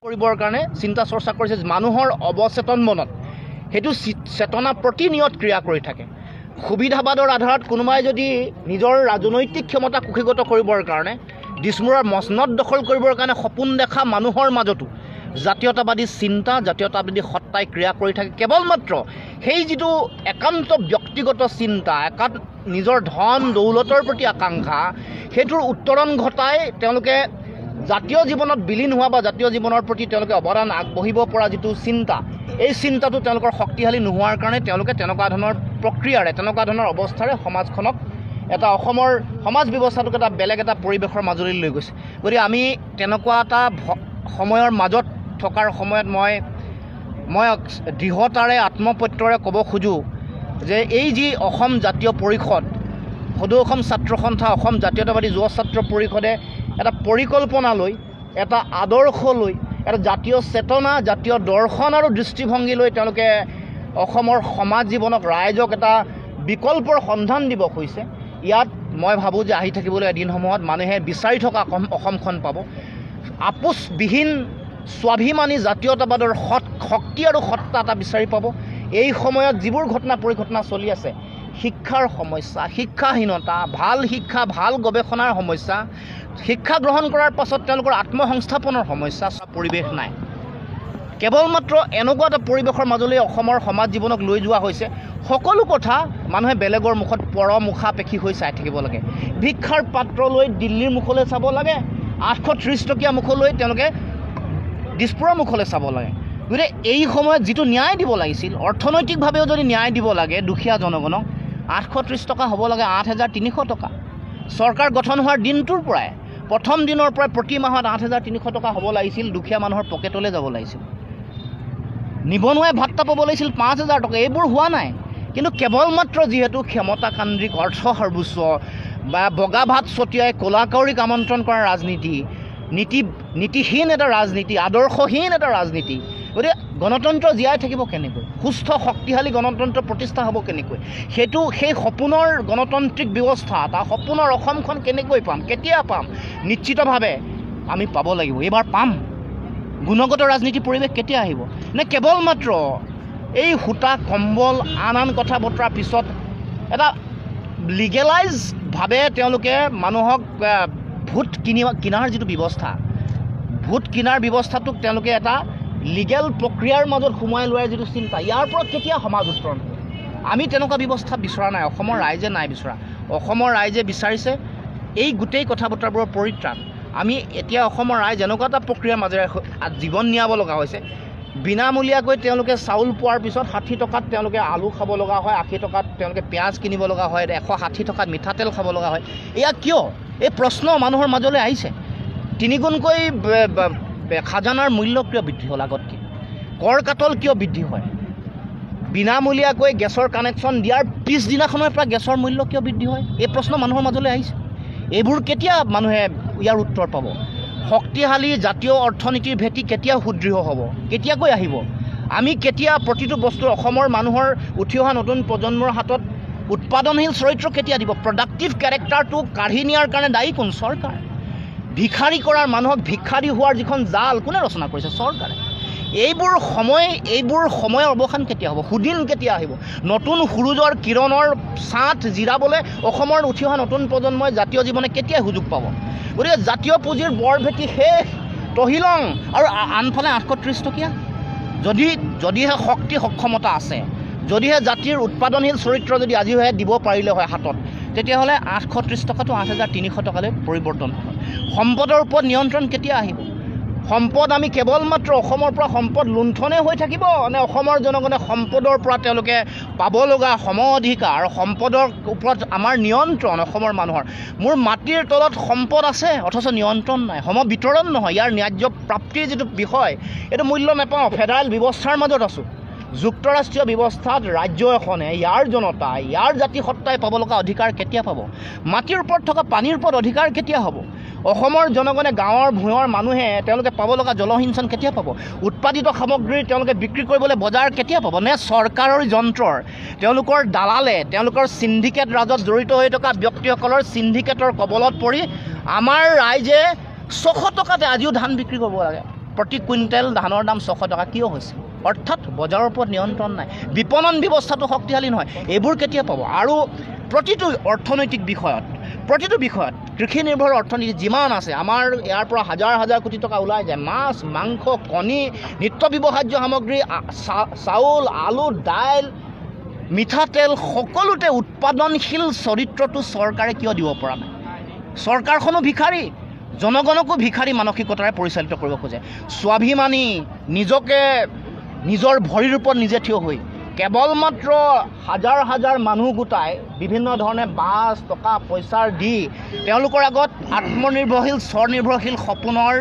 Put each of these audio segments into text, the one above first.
কৰিবৰ কাৰণে চিন্তা চৰ্চা কৰিছে মানুহৰ অৱচেতন মনত সেইটো চেতনা প্ৰতিনিয়ত ক্ৰিয়া কৰি থাকে সুবিধাবাদৰ আধাৰত কোনোবাই যদি নিজৰ ৰাজনৈতিক ক্ষমতা কুক্ষিগত কৰিবৰ কাৰণে দিছমূৰৰ মসনদ দখল কৰিবৰ কাৰণে সপোন দেখা মানুহৰ মাজতো জাতীয়তাবাদী চিন্তা জাতীয়তাবাদী সত্তাই ক্ৰিয়া কৰি থাকে কেৱল মাত্ৰ সেই যিটো একান্ত ব্যক্তিগত চিন্তা নিজৰ ধন দৌলতৰ প্ৰতি আকাংক্ষা সেইটোৰ উত্তৰণ ঘটাই তেওঁলোকে জাতীয় জীৱনত বিলীন হোৱা বা জাতীয় জীৱনৰ প্ৰতি তেওঁলোকে অৱদান আগবঢ়িব পৰা যিটো চিন্তা এই চিন্তাটো তেওঁলোকৰ শক্তিশালী নোহোৱাৰ কাৰণে তেওঁলোকে তেনেকুৱা ধৰণৰ প্ৰক্ৰিয়াৰে তেনেকুৱা ধৰণৰ অৱস্থাৰে সমাজখনক এটা অসমৰ সমাজ ব্যৱস্থাটোক এটা বেলেগ এটা পৰিৱেশৰ মাজলৈ লৈ গৈছে গতিকে আমি তেনেকুৱা এটা সময়ৰ মাজত থকাৰ সময়ত মই দৃঢ়তাৰে আত্মপ্ৰত্যয়েৰে ক'ব খোজোঁ যে এই যি অসম জাতীয় পৰিষদ সদৌ অসম ছাত্ৰ সন্থা অসম জাতীয়তাবাদী যুৱ ছাত্ৰ পৰিষদে এটা পৰিকল্পনা লৈ এটা আদৰ্শ লৈ এটা জাতীয় চেতনা জাতীয় দৰ্শন আৰু দৃষ্টিভংগী লৈ তেওঁলোকে অসমৰ সমাজ জীৱনক ৰাইজক এটা বিকল্পৰ সন্ধান দিব খুজিছে ইয়াত মই ভাবোঁ যে আহি থাকিবলৈ এদিনসমূহত মানুহে বিচাৰি থকা অসমখন পাব আপোচবিহীন স্বাভিমানী জাতীয়তাবাদৰ শক্তি আৰু সত্তা এটা বিচাৰি পাব এই সময়ত যিবোৰ ঘটনা পৰিঘটনা চলি আছে শিক্ষাৰ সমস্যা শিক্ষাহীনতা ভাল শিক্ষা ভাল গৱেষণাৰ সমস্যা শিক্ষা গ্ৰহণ কৰাৰ পাছত তেওঁলোকৰ আত্মসংস্থাপনৰ সমস্যা পৰিৱেশ নাই কেৱল মাত্ৰ এনেকুৱা এটা পৰিৱেশৰ মাজলৈ অসমৰ সমাজ জীৱনক লৈ যোৱা হৈছে সকলো কথা মানুহে বেলেগৰ মুখত পৰমুখাপেক্ষী হৈ চাই থাকিব লাগে ভিক্ষাৰ পাত্ৰ লৈ দিল্লীৰ মুখলৈ চাব লাগে 830 টকীয়া মুখলৈ তেওঁলোকে দিছপুৰৰ মুখলৈ চাব লাগে গতিকে এই সময়ত যিটো ন্যায় দিব লাগিছিল অৰ্থনৈতিকভাৱেও যদি ন্যায় দিব লাগে দুখীয়া জনগণক 830 টকা হ'ব লাগে 8300 টকা চৰকাৰ গঠন হোৱাৰ দিনটোৰ পৰাই প্ৰথম দিনৰ পৰাই প্ৰতি মাহত 8300 টকা হ'ব লাগিছিল দুখীয়া মানুহৰ পকেটলৈ যাব লাগিছিল নিবনুৱাই ভাত্তা পাব লাগিছিল 5000 টকা এইবোৰ হোৱা নাই কিন্তু কেৱল মাত্ৰ যিহেতু ক্ষমতাকান্দ্ৰিক অৰ্থ সৰ্বোচ্চ বা বগা ভাত ছটিয়াই কলাকাউৰীক আমন্ত্ৰণ কৰা ৰাজনীতি নীতিহীন এটা ৰাজনীতি আদৰ্শহীন এটা ৰাজনীতি গতিকে গণতন্ত্ৰ জীয়াই থাকিব কেনেকৈ সুস্থ শক্তিশালী গণতন্ত্ৰ প্ৰতিষ্ঠা হ'ব কেনেকৈ সেই সপোনৰ গণতান্ত্ৰিক ব্যৱস্থা এটা সপোনৰ অসমখন কেনেকৈ পাম কেতিয়া পাম নিশ্চিতভাৱে আমি পাব লাগিব এইবাৰ পাম গুণগত ৰাজনীতি পৰিৱেশ কেতিয়া আহিব নে কেৱল মাত্ৰ এই সূতা কম্বল আন কথা বতৰাৰ পিছত এটা লিগেলাইজভাৱে তেওঁলোকে মানুহক ভোট কিনাৰ যিটো ব্যৱস্থা ভোট কিনাৰ ব্যৱস্থাটোক তেওঁলোকে এটা লিগেল প্ৰক্ৰিয়াৰ মাজত সোমাই লোৱাৰ যিটো চিন্তা ইয়াৰ পৰা কেতিয়া সমাজ উত্তৰণ আমি তেনেকুৱা ব্যৱস্থা বিচৰা নাই অসমৰ ৰাইজে নাই বিচৰা অসমৰ ৰাইজে বিচাৰিছে এই গোটেই কথা বতৰাবোৰৰ পৰিত্ৰাণ আমি এতিয়া অসমৰ ৰাইজ এনেকুৱা এটা প্ৰক্ৰিয়াৰ মাজেৰে জীৱন নিয়াব লগা হৈছে বিনামূলীয়াকৈ তেওঁলোকে চাউল পোৱাৰ পিছত 60 টকাত তেওঁলোকে আলু খাব লগা হয় 80 টকাত তেওঁলোকে পিঁয়াজ কিনিব লগা হয় 160 টকাত মিঠাতেল খাব লগা হয় এয়া কিয় এই প্ৰশ্ন মানুহৰ মাজলৈ আহিছে তিনিগুণকৈ খাজানাৰ মূল্য কিয় বৃদ্ধি হ'ল আগতকৈ কৰ কাটল কিয় বৃদ্ধি হয় বিনামূলীয়াকৈ গেছৰ কানেকশ্যন দিয়াৰ পিছদিনাখনৰ পৰা গেছৰ মূল্য কিয় বৃদ্ধি হয় এই প্ৰশ্ন মানুহৰ মাজলৈ আহিছে এইবোৰ কেতিয়া মানুহে ইয়াৰ উত্তৰ পাব শক্তিশালী জাতীয় অৰ্থনীতিৰ ভেটি কেতিয়া সুদৃঢ় হ'ব কেতিয়াকৈ আহিব আমি কেতিয়া প্ৰতিটো বস্তু অসমৰ মানুহৰ উঠি অহা নতুন প্ৰজন্মৰ হাতত উৎপাদনশীল চৰিত্ৰ কেতিয়া দিব প্ৰডাক্টিভ কেৰেক্টাৰটো কাঢ়ি নিয়াৰ কাৰণে দায়ী কোন চৰকাৰ ভিখাৰী কৰাৰ মানুহক ভিক্ষাৰী হোৱাৰ যিখন জাল কোনে ৰচনা কৰিছে চৰকাৰে এইবোৰ সময়ৰ অৱসান কেতিয়া হ'ব সুদিন কেতিয়া আহিব নতুন সূৰুজৰ কিৰণৰ ছাঁত জিৰাবলৈ অসমৰ উঠি অহা নতুন প্ৰজন্মই জাতীয় জীৱনে কেতিয়া সুযোগ পাব গতিকে জাতীয় পুঁজিৰ বৰ ভেটি শেষ তহিলং আৰু আনফালে 830 টকীয়া যদিহে শক্তি সক্ষমতা আছে যদিহে জাতিৰ উৎপাদনশীল চৰিত্ৰ যদি আজিহে দিব পাৰিলে হয় হাতত তেতিয়াহ'লে 830 টকাটো 8300 টকালৈ পৰিৱৰ্তন হ'ব সম্পদৰ ওপৰত নিয়ন্ত্ৰণ কেতিয়া আহিব সম্পদ আমি কেৱল মাত্ৰ অসমৰ পৰা সম্পদ লুণ্ঠনে হৈ থাকিব নে অসমৰ জনগণে সম্পদৰ পৰা তেওঁলোকে পাব লগা সম অধিকাৰ সম্পদৰ ওপৰত আমাৰ নিয়ন্ত্ৰণ অসমৰ মানুহৰ মোৰ মাটিৰ তলত সম্পদ আছে অথচ নিয়ন্ত্ৰণ নাই সম বিতৰণ নহয় ইয়াৰ ন্যায্য প্ৰাপ্তিৰ যিটো বিষয় এইটো মূল্য নাপাওঁ ফেডাৰেল ব্যৱস্থাৰ মাজত আছোঁ যুক্তৰাষ্ট্ৰীয় ব্যৱস্থাত ৰাজ্য এখনে ইয়াৰ জনতা ইয়াৰ জাতি সত্তাই পাব লগা অধিকাৰ কেতিয়া পাব মাটিৰ ওপৰত থকা পানীৰ ওপৰত অধিকাৰ কেতিয়া হ'ব অসমৰ জনগণে গাঁৱৰ ভূঁয়ৰ মানুহে তেওঁলোকে পাব লগা জলসিঞ্চন কেতিয়া পাব উৎপাদিত সামগ্ৰী তেওঁলোকে বিক্ৰী কৰিবলৈ বজাৰ কেতিয়া পাব নে চৰকাৰৰ যন্ত্ৰৰ তেওঁলোকৰ দালালে তেওঁলোকৰ সিন্ডিকেট ৰাজত জড়িত হৈ থকা ব্যক্তিসকলৰ সিন্ডিকেটৰ কবলত পৰি আমাৰ ৰাইজে 600 টকাতে আজিও ধান বিক্ৰী কৰিব লাগে প্ৰতি কুইণ্টেল ধানৰ দাম 600 টকা কিয় হৈছে অৰ্থাৎ বজাৰৰ ওপৰত নিয়ন্ত্ৰণ নাই বিপণন ব্যৱস্থাটো শক্তিশালী নহয় এইবোৰ কেতিয়া পাব আৰু প্ৰতিটো অৰ্থনৈতিক বিষয়ত কৃষি নিৰ্ভৰ অৰ্থনীতি যিমান আছে আমাৰ ইয়াৰ পৰা হাজাৰ হাজাৰ কোটি টকা ওলাই যায় মাছ মাংস কণী নিত্য ব্যৱহাৰ্য সামগ্ৰী চাউল আলু দাইল মিঠাতেল সকলোতে উৎপাদনশীল চৰিত্ৰটো চৰকাৰে কিয় দিব পৰা নাই চৰকাৰখনো ভিখাৰী জনগণকো ভিখাৰী মানসিকতাৰে পৰিচালিত কৰিব খোজে স্বাভিমানী নিজকে নিজৰ ভৰিৰ ওপৰত নিজে থিয় হৈ কেৱল মাত্ৰ হাজাৰ হাজাৰ মানুহ গোটাই বিভিন্ন ধৰণে বাছ টকা পইচাৰ দি তেওঁলোকৰ আগত আত্মনিৰ্ভৰশীল স্বনিৰ্ভৰশীল সপোনৰ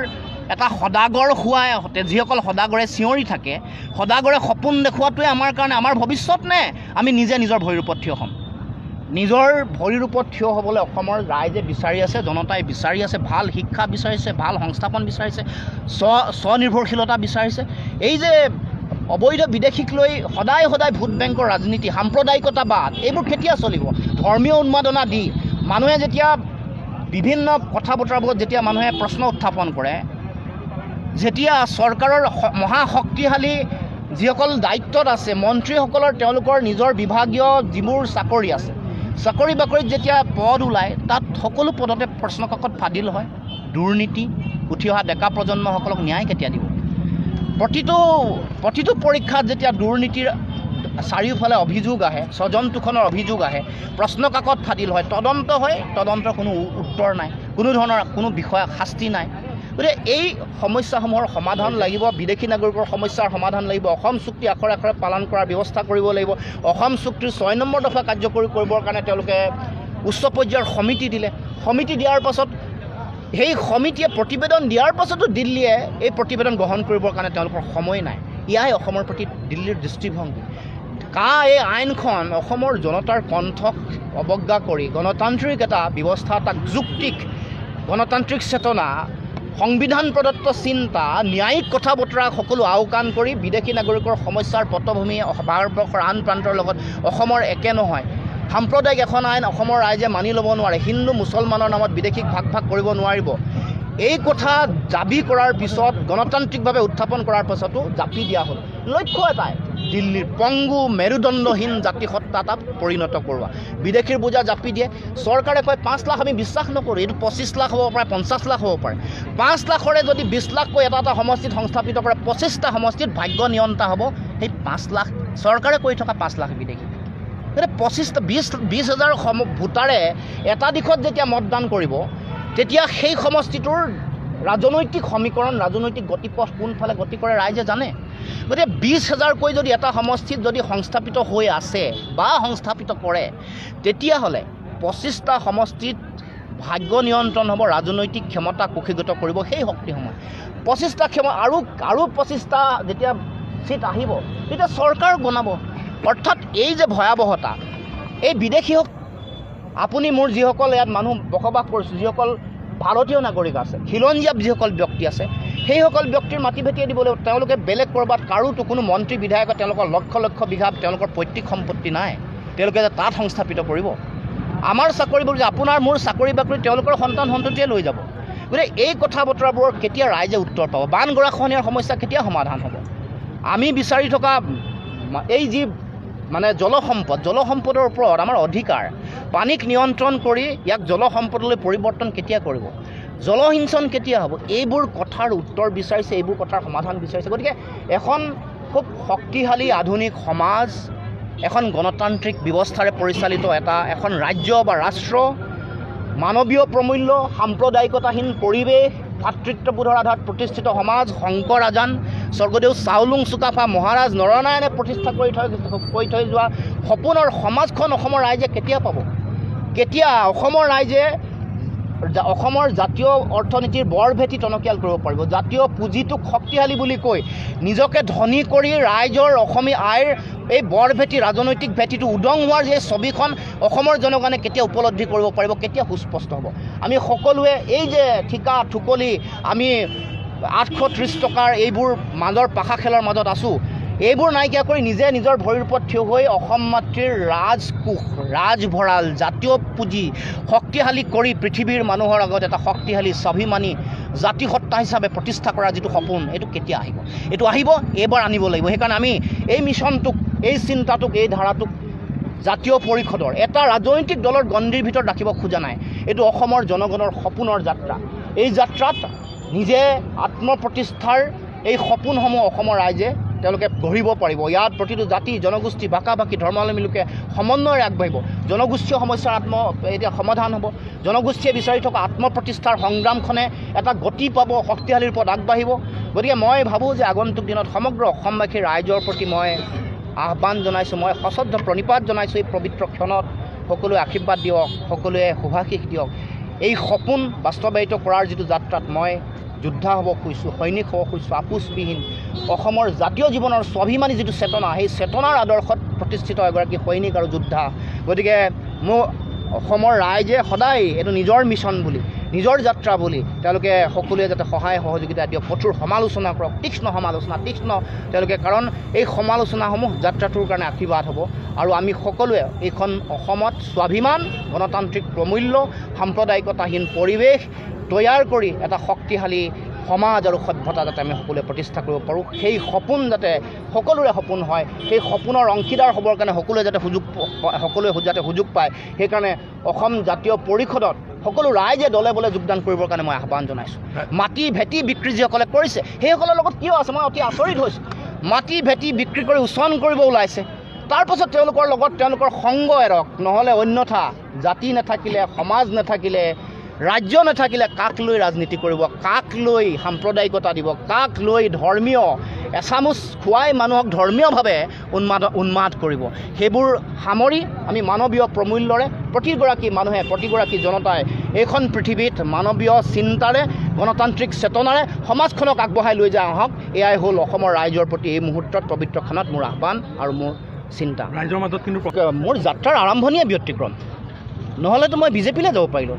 এটা সদাগৰ হোৱাই যিসকল সদাগৰে চিঞৰি থাকে সদাগৰে সপোন দেখুৱাটোৱে আমাৰ কাৰণে আমাৰ ভৱিষ্যত নে আমি নিজে নিজৰ ভৰিৰ ওপৰত থিয় হ'ম নিজৰ ভৰিৰ ওপৰত থিয় হ'বলৈ অসমৰ ৰাইজে বিচাৰি আছে জনতাই বিচাৰি আছে ভাল শিক্ষা বিচাৰিছে ভাল সংস্থাপন বিচাৰিছে স্বনিৰ্ভৰশীলতা বিচাৰিছে এই যে অবৈধ বিদেশীক লৈ সদায় ভোট বেংকৰ ৰাজনীতি সাম্প্ৰদায়িকতাবাদ এইবোৰ কেতিয়া চলিব ধৰ্মীয় উন্মাদনা দি মানুহে যেতিয়া বিভিন্ন কথা বতৰাবোৰত যেতিয়া মানুহে প্ৰশ্ন উত্থাপন কৰে যেতিয়া চৰকাৰৰ মহাশক্তিশালী যিসকল দায়িত্বত আছে মন্ত্ৰীসকলৰ তেওঁলোকৰ নিজৰ বিভাগীয় যিবোৰ চাকৰি আছে চাকৰি বাকৰিত যেতিয়া পদ ওলায় তাত সকলো পদতে প্ৰশ্নকাকত ফাদিল হয় দুৰ্নীতি উঠি অহা ডেকা প্ৰজন্মসকলক ন্যায় কেতিয়া দিব প্ৰতিটো পৰীক্ষাত যেতিয়া দুৰ্নীতিৰ চাৰিওফালে অভিযোগ আহে স্বজন অভিযোগ আহে প্ৰশ্নকাকত ফাদিল হয় তদন্ত হয় তদন্তৰ কোনো উত্তৰ নাই কোনো ধৰণৰ কোনো বিষয়া শাস্তি নাই গতিকে এই সমস্যাসমূহৰ সমাধান লাগিব বিদেশী নাগৰিকৰ সমস্যাৰ সমাধান লাগিব অসম চুক্তি আখৰে আখৰে পালন কৰাৰ ব্যৱস্থা কৰিব লাগিব অসম চুক্তিৰ 6 নম্বৰ দফা কাৰ্যকৰী কৰিবৰ কাৰণে তেওঁলোকে উচ্চ পৰ্যায়ৰ সমিতি দিলে সমিতি দিয়াৰ পাছত সেই সমিতিয়ে প্ৰতিবেদন দিয়াৰ পাছতো দিল্লীয়ে এই প্ৰতিবেদন গ্ৰহণ কৰিবৰ কাৰণে তেওঁলোকৰ সময় নাই ইয়াই অসমৰ প্ৰতি দিল্লীৰ দৃষ্টিভংগী এই আইনখন অসমৰ জনতাৰ কণ্ঠক অৱজ্ঞা কৰি গণতান্ত্ৰিক এটা ব্যৱস্থা তাক যুক্তিক গণতান্ত্ৰিক চেতনা সংবিধান প্ৰদত্ত চিন্তা ন্যায়িক কথা বতৰা সকলো আওকাণ কৰি বিদেশী নাগৰিকৰ সমস্যাৰ পটভূমি ভাৰতবৰ্ষৰ আন প্ৰান্তৰ লগত অসমৰ একে নহয় সাম্প্ৰদায়িক এখন আইন অসমৰ ৰাইজে মানি ল'ব নোৱাৰে হিন্দু মুছলমানৰ নামত বিদেশীক ভাগ কৰিব নোৱাৰিব এই কথা দাবী কৰাৰ পিছত গণতান্ত্ৰিকভাৱে উত্থাপন কৰাৰ পাছতো জাপি দিয়া হ'ল লক্ষ্য এটাই দিল্লীৰ পংগু মেৰুদণ্ডহীন জাতিসত্তা তাত পৰিণত কৰোৱা বিদেশীৰ বোজা জাপি দিয়ে চৰকাৰে কয় 5 লাখ আমি বিশ্বাস নকৰোঁ এইটো 25 লাখ হ'ব পাৰে 50 লাখ হ'ব পাৰে 5 লাখৰে যদি 20 লাখকৈ এটা সমষ্টিত সংস্থাপিত কৰে 25টা সমষ্টিত ভাগ্য নিয়ন্তা হ'ব সেই 5 লাখ চৰকাৰে কৈ থকা 5 লাখ বিদেশী গতিকে 20,000 ভোটাৰে এটা দিশত যেতিয়া মতদান কৰিব তেতিয়া সেই সমষ্টিটোৰ ৰাজনৈতিক সমীকৰণ ৰাজনৈতিক গতিপথ কোনফালে গতি কৰে ৰাইজে জানে গতিকে 20,000কৈ যদি এটা সমষ্টিত যদি সংস্থাপিত হৈ আছে বা সংস্থাপিত কৰে তেতিয়াহ'লে 25টা সমষ্টিত ভাগ্য নিয়ন্ত্ৰণ হ'ব ৰাজনৈতিক ক্ষমতা কুক্ষিগত কৰিব সেই শক্তিসমূহ 25টা আৰু 25টা যেতিয়া চিট আহিব তেতিয়া চৰকাৰ বনাব অৰ্থাৎ এই যে ভয়াৱহতা এই বিদেশী হওক আপুনি মোৰ যিসকল ইয়াত মানুহ বসবাস কৰিছোঁ যিসকল ভাৰতীয় নাগৰিক আছে খিলঞ্জীয়া যিসকল ব্যক্তি আছে সেইসকল ব্যক্তিৰ মাটি ভেটিয়ে দিবলৈ তেওঁলোকে বেলেগ ক'ৰবাত কাৰোতো কোনো মন্ত্ৰী বিধায়ক তেওঁলোকৰ লক্ষ লক্ষ বিঘা তেওঁলোকৰ পৈতৃক সম্পত্তি নাই তেওঁলোকে যে তাত সংস্থাপিত কৰিব আমাৰ চাকৰিবোৰ যে আপোনাৰ মোৰ চাকৰি বাকৰি তেওঁলোকৰ সন্তান সন্ততিয়ে লৈ যাব গতিকে এই কথা বতৰাবোৰৰ কেতিয়া ৰাইজে উত্তৰ পাব বান গৰাখহনীয়াৰ সমস্যা কেতিয়া সমাধান হ'ব আমি বিচাৰি থকা এই যি মানে জলসম্পদৰ ওপৰত আমাৰ অধিকাৰ পানীক নিয়ন্ত্ৰণ কৰি ইয়াক জলসম্পদলৈ পৰিৱৰ্তন কেতিয়া কৰিব জলসিঞ্চন কেতিয়া হ'ব এইবোৰ কথাৰ উত্তৰ বিচাৰিছে এইবোৰ কথাৰ সমাধান বিচাৰিছে গতিকে এখন খুব শক্তিশালী আধুনিক সমাজ এখন গণতান্ত্ৰিক ব্যৱস্থাৰে পৰিচালিত এখন ৰাজ্য বা ৰাষ্ট্ৰ মানৱীয় প্ৰমূল্য সাম্প্ৰদায়িকতাহীন পৰিৱেশ ভাতৃত্ববোধৰ আধাৰত প্ৰতিষ্ঠিত সমাজ শংকৰ আজান স্বৰ্গদেউ চাওলুং চুকাফা মহাৰাজ নৰনাৰায়ণে প্ৰতিষ্ঠা কৰি থৈ যোৱা সপোনৰ সমাজখন অসমৰ ৰাইজে কেতিয়া পাব কেতিয়া অসমৰ ৰাইজে অসমৰ জাতীয় অৰ্থনীতিৰ বৰ ভেটি টনকিয়াল কৰিব পাৰিব জাতীয় পুঁজিটোক শক্তিশালী বুলি কৈ নিজকে ধনী কৰি ৰাইজৰ অসমী আইৰ এই বৰ ভেটি ৰাজনৈতিক ভেটিটো উদং হোৱাৰ যে ছবিখন অসমৰ জনগণে কেতিয়া উপলব্ধি কৰিব পাৰিব কেতিয়া সুস্পষ্ট হ'ব আমি সকলোৱে এই যে ঠিকা ঠুকলি আমি 830 টকাৰ এইবোৰ মাজৰ পাখা খেলৰ মাজত আছোঁ এইবোৰ নাইকিয়া কৰি নিজে নিজৰ ভৰিৰ ওপৰত থিয় হৈ অসম মাতৃৰ ৰাজকোষ ৰাজভঁৰাল জাতীয় পুঁজি শক্তিশালী কৰি পৃথিৱীৰ মানুহৰ আগত এটা শক্তিশালী স্বাভিমানী জাতি সত্তা হিচাপে প্ৰতিষ্ঠা কৰাৰ যিটো সপোন এইটো কেতিয়া আহিব এইটো আহিব এইবাৰ আনিব লাগিব সেইকাৰণে আমি এই মিছনটোক এই চিন্তাটোক এই ধাৰাটোক জাতীয় পৰিষদৰ এটা ৰাজনৈতিক দলৰ গণ্ডিৰ ভিতৰত ৰাখিব খোজা নাই এইটো অসমৰ জনগণৰ সপোনৰ যাত্ৰা এই যাত্ৰাত নিজে আত্মপ্ৰতিষ্ঠাৰ এই সপোনসমূহ অসমৰ ৰাইজে তেওঁলোকে গঢ়িব পাৰিব ইয়াত প্ৰতিটো জাতি জনগোষ্ঠী ভাষা ভাষী ধৰ্মাৱলম্বীলোকে সমন্বয়েৰে আগবাঢ়িব জনগোষ্ঠীয় সমস্যাৰ এতিয়া সমাধান হ'ব জনগোষ্ঠীয়ে বিচাৰি থকা আত্মপ্ৰতিষ্ঠাৰ সংগ্ৰামখনে এটা গতি পাব শক্তিশালীৰ ওপৰত আগবাঢ়িব গতিকে মই ভাবোঁ যে আগন্তুক দিনত সমগ্ৰ অসমবাসীৰ ৰাইজৰ প্ৰতি মই আহ্বান জনাইছোঁ মই সশ্ৰদ্ধ প্ৰণিপাত জনাইছোঁ এই পবিত্ৰ ক্ষণত সকলোৱে আশীৰ্বাদ দিয়ক সকলোৱে শুভাশীষ দিয়ক এই সপোন বাস্তৱায়িত কৰাৰ যিটো যাত্ৰাত মই যোদ্ধা হ'ব খুজিছোঁ সৈনিক হ'ব খুজিছোঁ আপোচবিহীন অসমৰ জাতীয় জীৱনৰ স্বাভিমানী যিটো চেতনা সেই চেতনাৰ আদৰ্শত প্ৰতিষ্ঠিত এগৰাকী সৈনিক আৰু যোদ্ধা গতিকে মোৰ অসমৰ ৰাইজে সদায় এইটো নিজৰ মিছন বুলি নিজৰ যাত্ৰা বুলি তেওঁলোকে সকলোৱে যাতে সহায় সহযোগিতা দিয়ক কঠোৰ সমালোচনা কৰক তীক্ষ্ণ সমালোচনা তেওঁলোকে কাৰণ এই সমালোচনাসমূহ যাত্ৰাটোৰ কাৰণে আশীৰ্বাদ হ'ব আৰু আমি সকলোৱে এইখন অসমত স্বাভিমান গণতান্ত্ৰিক প্ৰমূল্য সাম্প্ৰদায়িকতাহীন পৰিৱেশ তৈয়াৰ কৰি এটা শক্তিশালী সমাজ আৰু সভ্যতা যাতে আমি সকলোৱে প্ৰতিষ্ঠা কৰিব পাৰোঁ সেই সপোন যাতে সকলোৰে সপোন হয় সেই সপোনৰ অংশীদাৰ হ'বৰ কাৰণে সকলোৱে যাতে সুযোগ পায় সেইকাৰণে অসম জাতীয় পৰিষদত সকলো ৰাইজে দলে বলে যোগদান কৰিবৰ কাৰণে মই আহ্বান জনাইছোঁ মাটি ভেটি বিক্ৰী যিসকলে কৰিছে সেইসকলৰ লগত কিয় আছে মই অতি আচৰিত হৈছোঁ মাটি ভেটি বিক্ৰী কৰি উচ্চন কৰিব ওলাইছে তাৰপাছত তেওঁলোকৰ লগত তেওঁলোকৰ সংগ এৰক নহ'লে অন্যথা জাতি নাথাকিলে সমাজ নাথাকিলে ৰাজ্য নাথাকিলে কাক লৈ ৰাজনীতি কৰিব কাক লৈ সাম্প্ৰদায়িকতা দিব কাক লৈ ধৰ্মীয় এচামুচ খুৱাই মানুহক ধৰ্মীয়ভাৱে উন্মাদ কৰিব সেইবোৰ সামৰি আমি মানৱীয় প্ৰমূল্যৰে প্ৰতিগৰাকী মানুহে প্ৰতিগৰাকী জনতাই এইখন পৃথিৱীত মানৱীয় চিন্তাৰে গণতান্ত্ৰিক চেতনাৰে সমাজখনক আগবঢ়াই লৈ যায় আহক এয়াই হ'ল অসমৰ ৰাইজৰ প্ৰতি এই মুহূৰ্তত পবিত্ৰ ক্ষণত মোৰ আহ্বান আৰু মোৰ চিন্তা ৰাইজৰ মাজত কিন্তু মোৰ যাত্ৰাৰ আৰম্ভণিয়ে ব্যতিক্ৰম নহ'লেতো মই বিজেপিলৈ যাব পাৰিলোঁ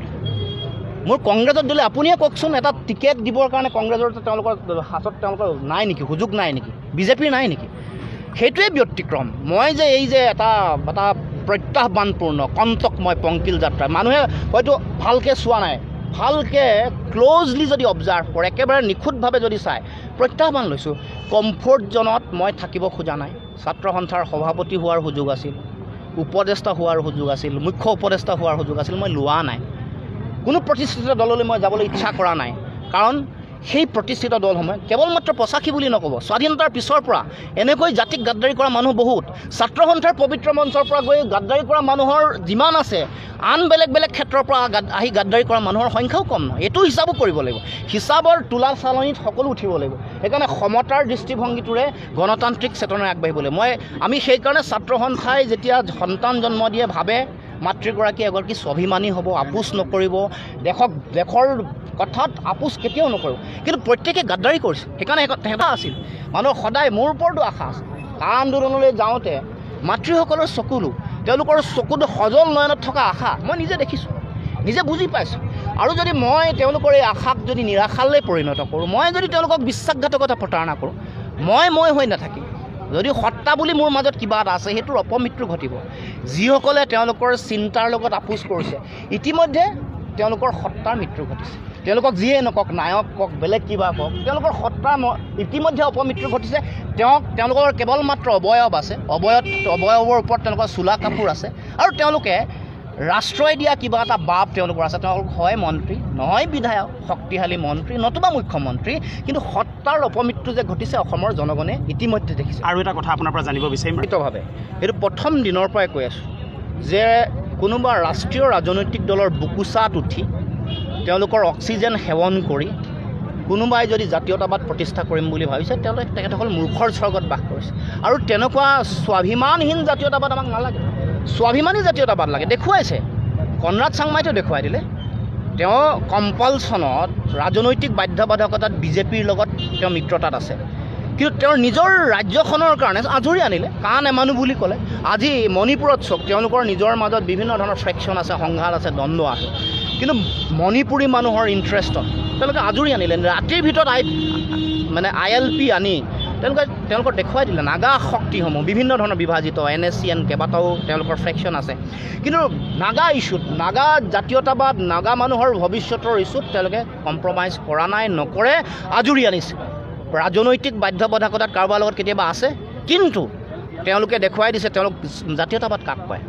মোৰ কংগ্ৰেছত দিলে আপুনিয়ে কওকচোন এটা টিকেট দিবৰ কাৰণে কংগ্ৰেছৰ তেওঁলোকৰ হাতত তেওঁলোকৰ নাই নেকি সুযোগ নাই নেকি বিজেপিৰ নাই নেকি সেইটোৱে ব্যতিক্ৰম মই যে এই যে এটা প্ৰত্যাহ্বানপূৰ্ণ কণ্টকময় পংকিল যাত্ৰা মানুহে হয়তো ভালকৈ চোৱা নাই ভালকৈ ক্ল'জলি যদি অবজাৰ্ভ কৰে একেবাৰে নিখুঁতভাৱে যদি চায় প্ৰত্যাহ্বান লৈছোঁ কমফৰ্ট জ'নত মই থাকিব খোজা নাই ছাত্ৰ সন্থাৰ সভাপতি হোৱাৰ সুযোগ আছিল উপদেষ্টা হোৱাৰ সুযোগ আছিল মুখ্য উপদেষ্টা হোৱাৰ সুযোগ আছিল মই লোৱা নাই কোনো প্ৰতিষ্ঠিত দললৈ মই যাবলৈ ইচ্ছা কৰা নাই কাৰণ সেই প্ৰতিষ্ঠিত দলসমূহে কেৱল মাত্ৰ পঁচাশী বুলি নক'ব স্বাধীনতাৰ পিছৰ পৰা এনেকৈ জাতিক গাদ্দাৰী কৰা মানুহ বহুত ছাত্ৰ সন্থাৰ পবিত্ৰ মঞ্চৰ পৰা গৈ গাদ্দাৰী কৰা মানুহৰ যিমান আছে আন বেলেগ বেলেগ ক্ষেত্ৰৰ পৰা আহি গাদ্দাৰী কৰা মানুহৰ সংখ্যাও কম নহয় এইটো হিচাপো কৰিব লাগিব হিচাপৰ তোলা চালনীত সকলো উঠিব লাগিব সেইকাৰণে সমতাৰ দৃষ্টিভংগীটোৰে গণতান্ত্ৰিক চেতনাৰে আগবাঢ়িব লাগিব আমি সেইকাৰণে ছাত্ৰ সন্থাই যেতিয়া সন্তান জন্ম দিয়ে ভাবে মাতৃগৰাকী এগৰাকী স্বাভিমানী হ'ব আপোচ নকৰিব দেশৰ কথাত আপোচ কেতিয়াও নকৰোঁ কিন্তু প্ৰত্যেকে গাদ্দাৰী কৰিছে সেইকাৰণে এটা আছিল মানুহৰ সদায় মোৰ ওপৰতো আশা আছে কা আন্দোলনলৈ যাওঁতে মাতৃসকলৰ তেওঁলোকৰ চকুত সজল নয়নত থকা আশা মই নিজে দেখিছোঁ নিজে বুজি পাইছোঁ আৰু যদি মই তেওঁলোকৰ এই আশাক যদি নিৰাশালৈ পৰিণত কৰোঁ মই যদি তেওঁলোকক বিশ্বাসঘাতকতা প্ৰতাৰণা কৰোঁ মই হৈ নাথাকিম যদি সত্তা বুলি মোৰ মাজত কিবা এটা আছে সেইটোৰ অপমৃত্যু ঘটিব যিসকলে তেওঁলোকৰ চিন্তাৰ লগত আপোচ কৰিছে ইতিমধ্যে তেওঁলোকৰ সত্তাৰ মৃত্যু ঘটিছে তেওঁলোকক যিয়ে নকওক নায়ক কওক বেলেগ কিবা কওক তেওঁলোকৰ সত্তাৰ ইতিমধ্যে অপমৃত্যু ঘটিছে তেওঁলোকৰ কেৱল মাত্ৰ অৱয়ব আছে অৱয়ৱৰ ওপৰত তেওঁলোকৰ চোলা কাপোৰ আছে আৰু তেওঁলোকে ৰাষ্ট্ৰই দিয়া কিবা এটা বাপ তেওঁলোকৰ আছে তেওঁলোক হয় মন্ত্ৰী নহয় বিধায়ক শক্তিশালী মন্ত্ৰী নতুবা মুখ্যমন্ত্ৰী কিন্তু সত্তাৰ অপমৃত্যু যে ঘটিছে অসমৰ জনগণে ইতিমধ্যে দেখিছে আৰু এটা কথা আপোনাৰ পৰা জানিব বিচাৰিম ভাৱে এইটো প্ৰথম দিনৰ পৰাই কৈ আছোঁ যে কোনোবা ৰাষ্ট্ৰীয় ৰাজনৈতিক দলৰ বুকুচাত উঠি তেওঁলোকৰ অক্সিজেন সেৱন কৰি কোনোবাই যদি জাতীয়তাবাদ প্ৰতিষ্ঠা কৰিম বুলি ভাবিছে তেখেতসকল মূৰ্খৰ স্বৰ্গত বাস কৰিছে আৰু তেনেকুৱা স্বাভিমানহীন জাতীয়তাবাদ আমাক নালাগে স্বাভিমানী জাতীয়তাবাদ লাগে দেখুৱাইছে কনৰাড চাংমাইতো দেখুৱাই দিলে তেওঁ কম্পালচনত ৰাজনৈতিক বাধ্যবাধকতাত বিজেপিৰ লগত তেওঁ মিত্ৰতাত আছে কিন্তু তেওঁৰ নিজৰ ৰাজ্যখনৰ কাৰণে আজৰি আনিলে কা নেমানো বুলি ক'লে আজি মণিপুৰত চাওক তেওঁলোকৰ নিজৰ মাজত বিভিন্ন ধৰণৰ ফ্ৰেকশ্যন আছে সংঘাত আছে দ্বন্দ্ব আছে কিন্তু মণিপুৰী মানুহৰ ইণ্টাৰেষ্টত তেওঁলোকে আজৰি আনিলে ৰাতিৰ ভিতৰত ILP আনি তেওঁলোকৰ দেখুৱাই দিলে নাগা শক্তিসমূহ বিভিন্ন ধৰণৰ বিভাজিত NSCN কেইবাটাও তেওঁলোকৰ ফ্ৰেকশ্যন আছে কিন্তু নাগা ইছ্যুত নাগা জাতীয়তাবাদ নাগা মানুহৰ ভৱিষ্যতৰ ইছ্যুত তেওঁলোকে কম্প্ৰমাইজ কৰা নাই নকৰে আজুৰি আনিছে ৰাজনৈতিক বাধ্যবাধকতাত কাৰোবাৰ লগত কেতিয়াবা আছে কিন্তু তেওঁলোকে দেখুৱাই দিছে তেওঁলোক জাতীয়তাবাদ কাক কয়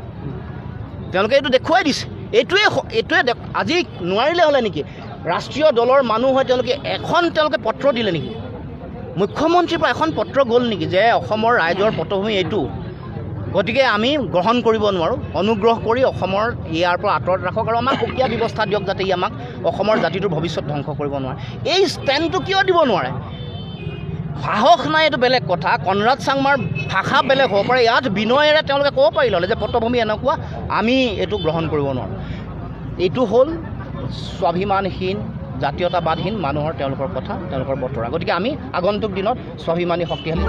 তেওঁলোকে এইটো দেখুৱাই দিছে এইটোৱে আজি নোৱাৰিলে হ'লে নেকি ৰাষ্ট্ৰীয় দলৰ মানুহ হৈ তেওঁলোকে পত্ৰ দিলে নেকি মুখ্যমন্ত্ৰীৰ পৰা এখন পত্ৰ গ'ল নেকি যে অসমৰ ৰাইজৰ পটভূমি এইটো গতিকে আমি গ্ৰহণ কৰিব নোৱাৰোঁ অনুগ্ৰহ কৰি অসমৰ ইয়াৰ পৰা আঁতৰত ৰাখক আৰু আমাক সুকীয়া ব্যৱস্থা দিয়ক যাতে ই আমাক অসমৰ জাতিটোৰ ভৱিষ্যত ধ্বংস কৰিব নোৱাৰে এই ষ্টেণ্ডটো কিয় দিব নোৱাৰে সাহস নাই এইটো বেলেগ কথা কনৰাড চাংমাৰ ভাষা বেলেগ হ'ব পাৰে ইয়াত বিনয়েৰে তেওঁলোকে ক'ব পাৰিলে হ'লে যে পটভূমি এনেকুৱা আমি এইটো গ্ৰহণ কৰিব নোৱাৰোঁ এইটো হ'ল স্বাভিমানহীন জাতীয়তাবাদহীন মানুহৰ তেওঁলোকৰ কথা তেওঁলোকৰ বতৰা গতিকে আমি আগন্তুক দিনত স্বাভিমানী শক্তিশালী